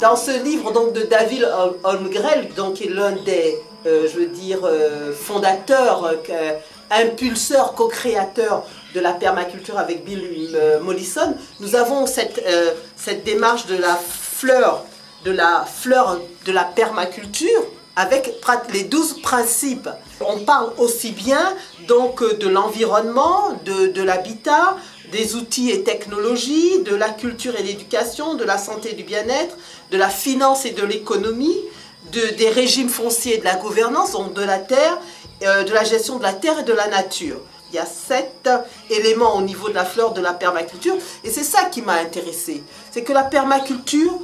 Dans ce livre donc, de David Holmgren, donc, qui est l'un des fondateurs, impulseurs, co-créateurs de la permaculture avec Bill Mollison, nous avons cette démarche de la fleur de la permaculture avec les 12 principes. On parle aussi bien donc de l'environnement, de l'habitat, des outils et technologies, de la culture et l'éducation, de la santé et du bien-être, de la finance et de l'économie, des régimes fonciers et de la gouvernance, donc de la terre, de la gestion de la terre et de la nature. Il y a 7 éléments au niveau de la fleur de la permaculture et c'est ça qui m'a intéressée. C'est que la permaculture,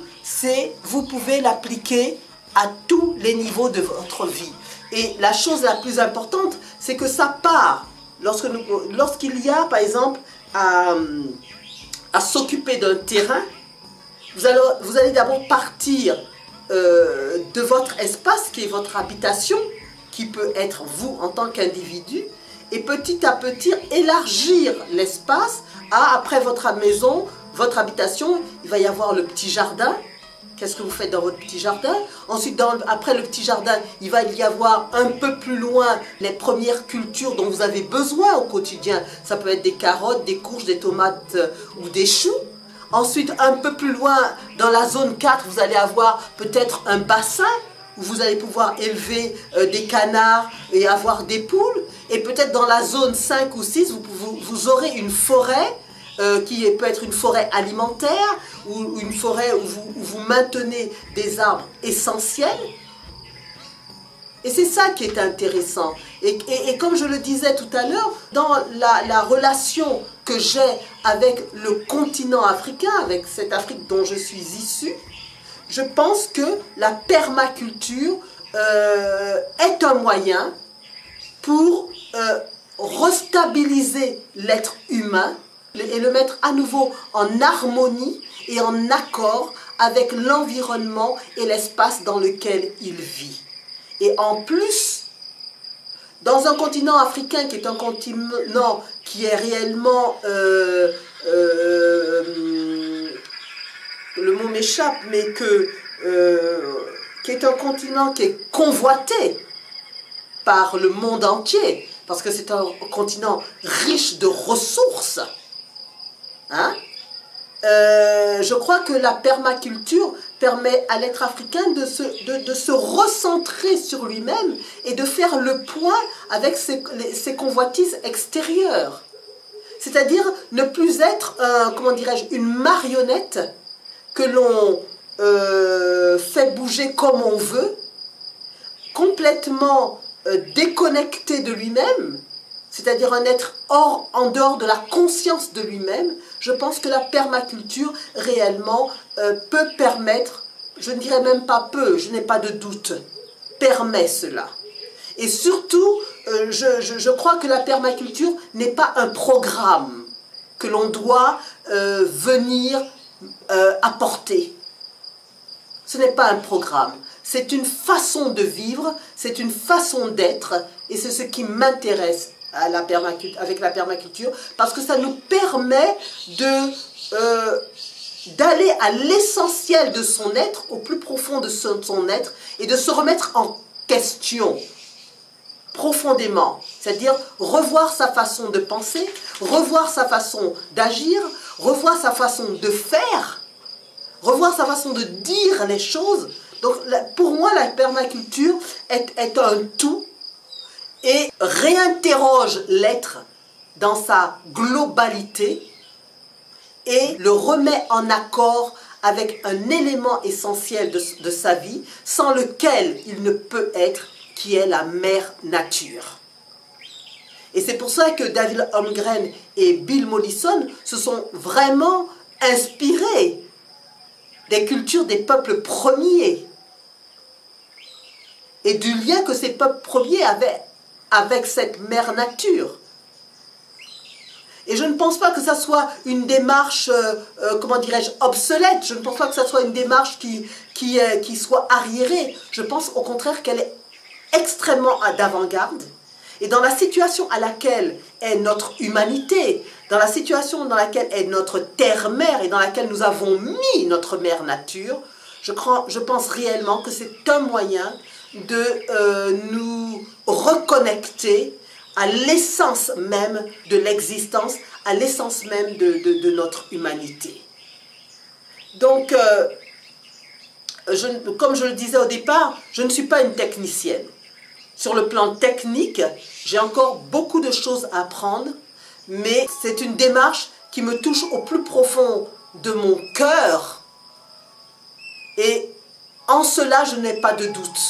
vous pouvez l'appliquer à tous les niveaux de votre vie. Et la chose la plus importante, c'est que ça part. Lorsqu'il y a, par exemple, à s'occuper d'un terrain, vous allez d'abord partir de votre espace, qui est votre habitation, qui peut être vous en tant qu'individu, et petit à petit élargir l'espace après votre maison, votre habitation, il va y avoir le petit jardin. Qu'est-ce que vous faites dans votre petit jardin? Ensuite, après le petit jardin, il va y avoir un peu plus loin les premières cultures dont vous avez besoin au quotidien. Ça peut être des carottes, des courges, des tomates ou des choux. Ensuite, un peu plus loin, dans la zone 4, vous allez avoir peut-être un bassin où vous allez pouvoir élever des canards et avoir des poules. Et peut-être dans la zone 5 ou 6, vous aurez une forêt qui peut être une forêt alimentaire ou une forêt où vous maintenez des arbres essentiels. Et c'est ça qui est intéressant. Et comme je le disais tout à l'heure, dans la relation que j'ai avec le continent africain, avec cette Afrique dont je suis issue, je pense que la permaculture est un moyen pour restabiliser l'être humain et le mettre à nouveau en harmonie et en accord avec l'environnement et l'espace dans lequel il vit. Et en plus, dans un continent africain qui est un continent qui est réellement, le mot m'échappe, mais qui est un continent qui est convoité par le monde entier, parce que c'est un continent riche de ressources. Je crois que la permaculture permet à l'être africain de se recentrer sur lui-même et de faire le point avec ses convoitises extérieures. C'est-à-dire ne plus être, comment dirais-je, une marionnette que l'on fait bouger comme on veut, complètement déconnecté de lui-même, c'est-à-dire un être en dehors de la conscience de lui-même. Je pense que la permaculture réellement peut permettre, je ne dirais même pas peu, je n'ai pas de doute, permet cela. Et surtout, je crois que la permaculture n'est pas un programme que l'on doit venir apporter. Ce n'est pas un programme, c'est une façon de vivre, c'est une façon d'être, et c'est ce qui m'intéresse avec la permaculture, parce que ça nous permet d'aller à l'essentiel de son être, au plus profond de son être, et de se remettre en question profondément, c'est-à-dire revoir sa façon de penser, revoir sa façon d'agir, revoir sa façon de faire, revoir sa façon de dire les choses. Donc pour moi, la permaculture est un tout et réinterroge l'être dans sa globalité et le remet en accord avec un élément essentiel de sa vie, sans lequel il ne peut être, qui est la mère nature. Et c'est pour ça que David Holmgren et Bill Mollison se sont vraiment inspirés des cultures des peuples premiers et du lien que ces peuples premiers avaient avec cette mère nature. Et je ne pense pas que ça soit une démarche, comment dirais-je, obsolète. Je ne pense pas que ça soit une démarche qui soit arriérée. Je pense au contraire qu'elle est extrêmement d'avant-garde. Et dans la situation à laquelle est notre humanité, dans la situation dans laquelle est notre terre-mère et dans laquelle nous avons mis notre mère nature, Je pense réellement que c'est un moyen de nous reconnecter à l'essence même de l'existence, à l'essence même de notre humanité. Donc, comme je le disais au départ, je ne suis pas une technicienne. Sur le plan technique, j'ai encore beaucoup de choses à apprendre, mais c'est une démarche qui me touche au plus profond de mon cœur. Et en cela, je n'ai pas de doute.